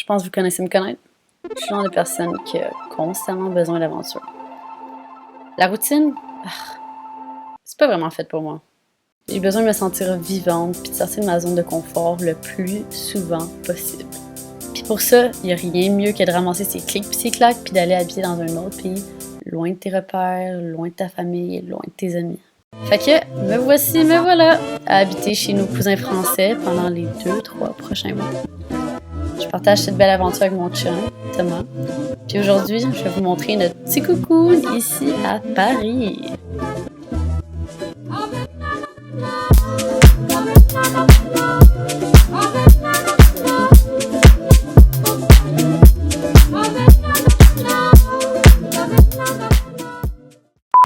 pense que vous connaissez me connaître. Je suis le genre de personne qui a constamment besoin d'aventure. La routine, c'est pas vraiment fait pour moi. J'ai besoin de me sentir vivante puis de sortir de ma zone de confort le plus souvent possible. Puis pour ça, il n'y a rien de mieux que de ramasser ses clics puis ses claques puis d'aller habiter dans un autre pays, loin de tes repères, loin de ta famille, loin de tes amis. Fait que, me voilà, à habiter chez nos cousins français pendant les 2-3 prochains mois. Je partage cette belle aventure avec mon chum, Thomas. Puis aujourd'hui, je vais vous montrer notre petit coucou ici à Paris.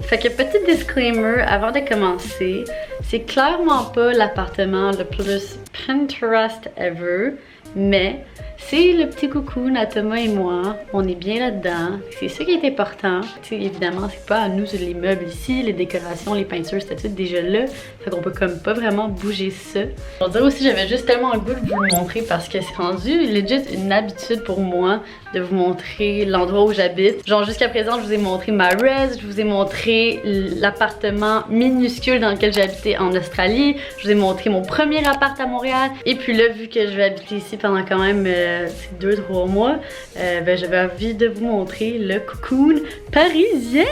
Fait que petit disclaimer avant de commencer, c'est clairement pas l'appartement le plus Pinterest ever, mais c'est le petit coucou à Thomas et moi, on est bien là-dedans, c'est ça qui est important. T'sais, évidemment, c'est pas à nous les meubles ici, les décorations, les peintures, c'était tout déjà là, fait qu'on peut comme pas vraiment bouger ça. Je veux dire aussi, j'avais juste tellement le goût de vous le montrer parce que c'est rendu legit une habitude pour moi de vous montrer l'endroit où j'habite. Genre jusqu'à présent, je vous ai montré ma res, je vous ai montré l'appartement minuscule dans lequel j'ai habité en Australie, je vous ai montré mon premier appart à Montréal, et puis là, vu que je vais habiter ici pendant quand même 2-3 mois, ben, j'avais envie de vous montrer le cocoon parisien.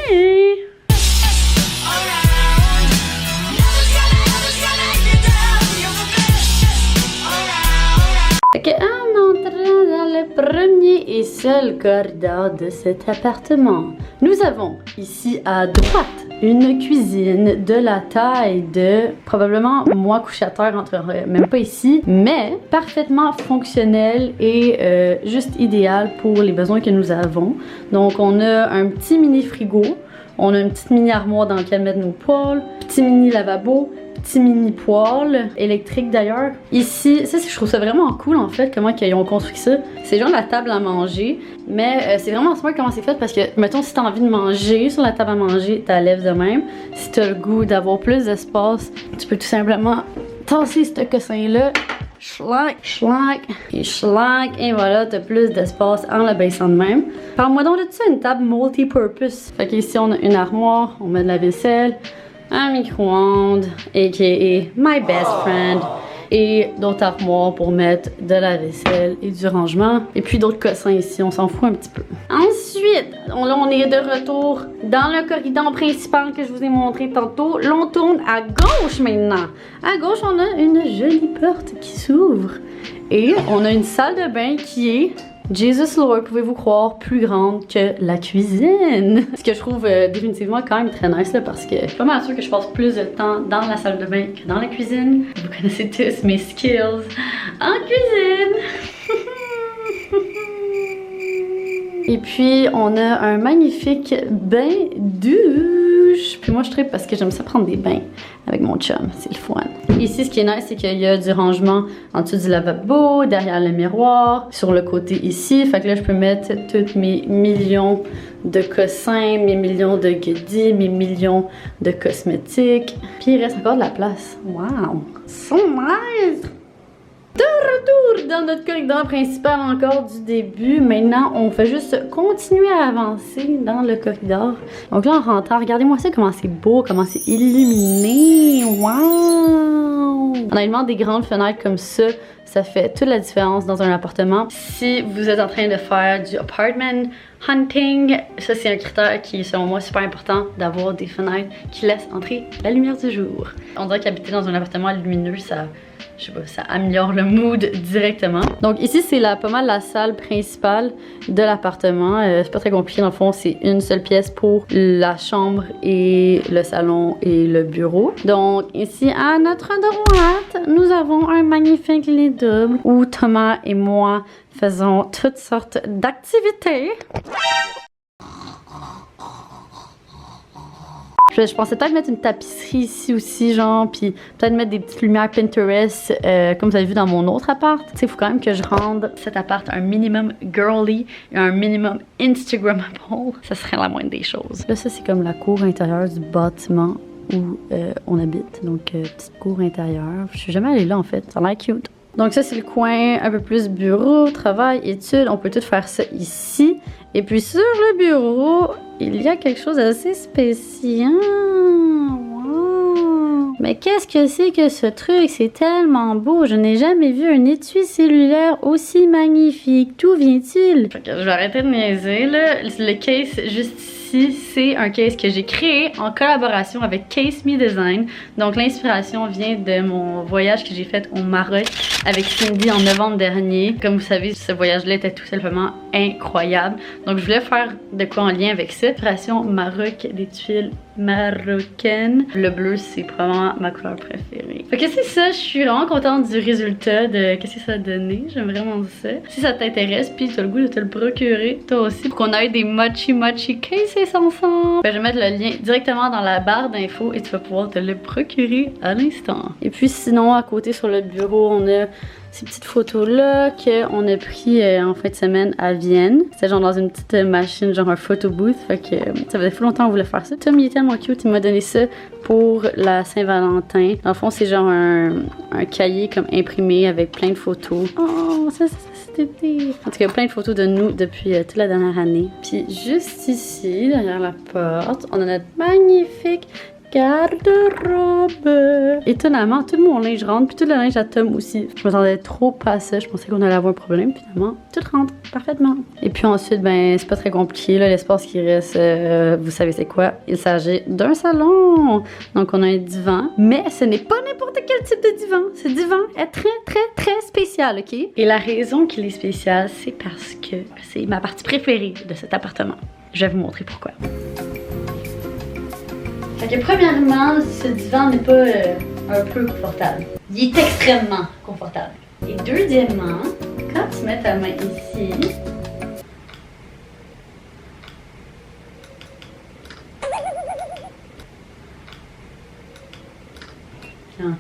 Fait que en entrant dans le premier et seul corridor de cet appartement, nous avons ici à droite une cuisine de la taille de probablement moi couché à terre rentrerait même pas ici, mais parfaitement fonctionnelle et juste idéale pour les besoins que nous avons. Donc on a un petit mini frigo, on a une petite mini armoire dans laquelle mettre nos poêles, petit mini lavabo, petit mini poêle électrique d'ailleurs. Ici, ça je trouve ça vraiment cool en fait, comment ils ont construit ça. C'est genre la table à manger, mais c'est vraiment smart comment c'est fait parce que, mettons, si t'as envie de manger sur la table à manger, t'as lèves de même. Si t'as le goût d'avoir plus d'espace, tu peux tout simplement tasser ce cossin-là, schlac, schlac, et schlac, et voilà, t'as plus d'espace en le baissant de même. Parle-moi donc de ça, une table multi-purpose. Fait qu'ici, on a une armoire, on met de la vaisselle, un micro-ondes, aka my best friend, et d'autres armoires pour mettre de la vaisselle et du rangement, et puis d'autres cossins ici, on s'en fout un petit peu. Ensuite, là on est de retour dans le corridor principal que je vous ai montré tantôt. Là on tourne à gauche maintenant. À gauche on a une jolie porte qui s'ouvre et on a une salle de bain qui est, Jesus Lord, pouvez-vous croire, plus grande que la cuisine. Ce que je trouve définitivement quand même très nice là, parce que je suis pas mal sûre que je passe plus de temps dans la salle de bain que dans la cuisine. Vous connaissez tous mes skills en cuisine. Et puis on a un magnifique bain douche. Puis moi je tripe parce que j'aime ça prendre des bains avec mon chum, c'est le fun. Ici ce qui est nice c'est qu'il y a du rangement en dessous du lavabo, derrière le miroir, sur le côté ici. Fait que là je peux mettre tous mes millions de cossins, mes millions de goodies, mes millions de cosmétiques. Puis il reste encore de la place. Wow! So nice! De retour dans notre corridor principal encore du début. Maintenant, on fait juste continuer à avancer dans le corridor. Donc là, en rentrant, regardez-moi ça, comment c'est beau, comment c'est illuminé. Wow! Honnêtement, des grandes fenêtres comme ça fait toute la différence dans un appartement. Si vous êtes en train de faire du apartment hunting, ça c'est un critère qui est selon moi super important, d'avoir des fenêtres qui laissent entrer la lumière du jour. On dirait qu'habiter dans un appartement lumineux, ça, je sais pas, ça améliore le mood directement. Donc ici c'est pas mal la salle principale de l'appartement. C'est pas très compliqué dans le fond, c'est une seule pièce pour la chambre et le salon et le bureau. Donc ici à notre droite, nous avons un magnifique lit double où Thomas et moi faisons toutes sortes d'activités. Je pensais peut-être mettre une tapisserie ici aussi, genre, puis peut-être mettre des petites lumières Pinterest, comme vous avez vu dans mon autre appart. Tu sais, il faut quand même que je rende cet appart un minimum girly et un minimum Instagrammable. Ça serait la moindre des choses. Là, ça, c'est comme la cour intérieure du bâtiment où on habite. Donc, petite cour intérieure. Je suis jamais allée là, en fait. Ça a l'air cute. Donc ça, c'est le coin un peu plus bureau, travail, études. On peut tout faire ça ici. Et puis sur le bureau, il y a quelque chose d'assez spécial. Wow. Mais qu'est-ce que c'est que ce truc? C'est tellement beau. Je n'ai jamais vu un étui cellulaire aussi magnifique. D'où vient-il? Je vais arrêter de niaiser, là. Le case juste ici, c'est un case que j'ai créé en collaboration avec Case Me Design. Donc l'inspiration vient de mon voyage que j'ai fait au Maroc avec Cindy en novembre dernier. Comme vous savez, ce voyage-là était tout simplement incroyable. Donc je voulais faire de quoi en lien avec ça. Inspiration Maroc, des tuiles marocaines. Le bleu, c'est probablement ma couleur préférée. Fait que c'est ça, je suis vraiment contente du résultat de qu'est-ce que ça a donné. J'aime vraiment ça. Si ça t'intéresse, puis tu as le goût de te le procurer, toi aussi, pour qu'on ait des mochi cases ensemble. Ben, je vais mettre le lien directement dans la barre d'infos et tu vas pouvoir te le procurer à l'instant. Et puis sinon, à côté sur le bureau, on a ces petites photos-là qu'on a pris en fin de semaine à Vienne. C'était genre dans une petite machine, genre un photo booth. Fait que ça faisait full longtemps qu'on voulait faire ça. Tom, il est tellement cute, il m'a donné ça pour la Saint-Valentin. Dans le fond, c'est genre un cahier comme imprimé avec plein de photos. Oh, ça c'était... En tout cas, plein de photos de nous depuis toute la dernière année. Puis juste ici, derrière la porte, on a notre magnifique garde-robe. Étonnamment, tout mon linge rentre, puis tout le linge à Tom aussi. Je m'attendais trop pas à ça, je pensais qu'on allait avoir un problème, finalement, tout rentre parfaitement. Et puis ensuite, ben, c'est pas très compliqué, là, l'espace qui reste, vous savez c'est quoi? Il s'agit d'un salon. Donc on a un divan, mais ce n'est pas n'importe quel type de divan. Ce divan est très spécial, ok? Et la raison qu'il est spécial, c'est parce que c'est ma partie préférée de cet appartement. Je vais vous montrer pourquoi. Fait que premièrement, ce divan n'est pas un peu confortable. Il est extrêmement confortable. Et deuxièmement, quand tu mets ta main ici, tiens.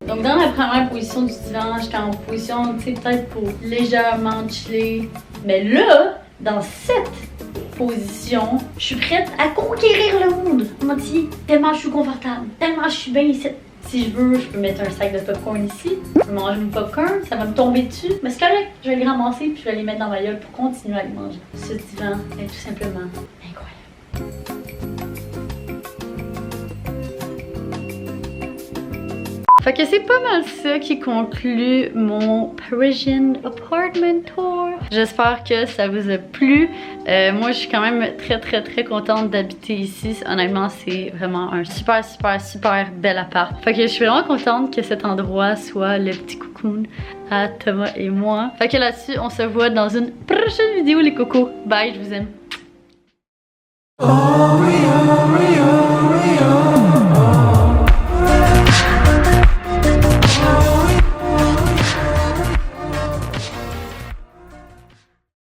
Donc dans la première position du divan, j'étais en position, tu sais, peut-être pour légèrement chiller. Mais là, dans cette position, je suis prête à conquérir le monde. On m'a dit, tellement je suis confortable, tellement je suis bien ici. Si je veux, je peux mettre un sac de popcorn ici. Je peux manger mon popcorn, ça va me tomber dessus. Mais c'est correct, je vais les ramasser puis je vais les mettre dans ma gueule pour continuer à les manger. Ce divan est tout simplement incroyable. Fait que c'est pas mal ça qui conclut mon Parisian Apartment Tour. J'espère que ça vous a plu. Moi, je suis quand même très contente d'habiter ici. Honnêtement, c'est vraiment un super bel appart. Fait que je suis vraiment contente que cet endroit soit le petit cocoon à Thomas et moi. Fait que là-dessus, on se voit dans une prochaine vidéo les cocos. Bye, je vous aime.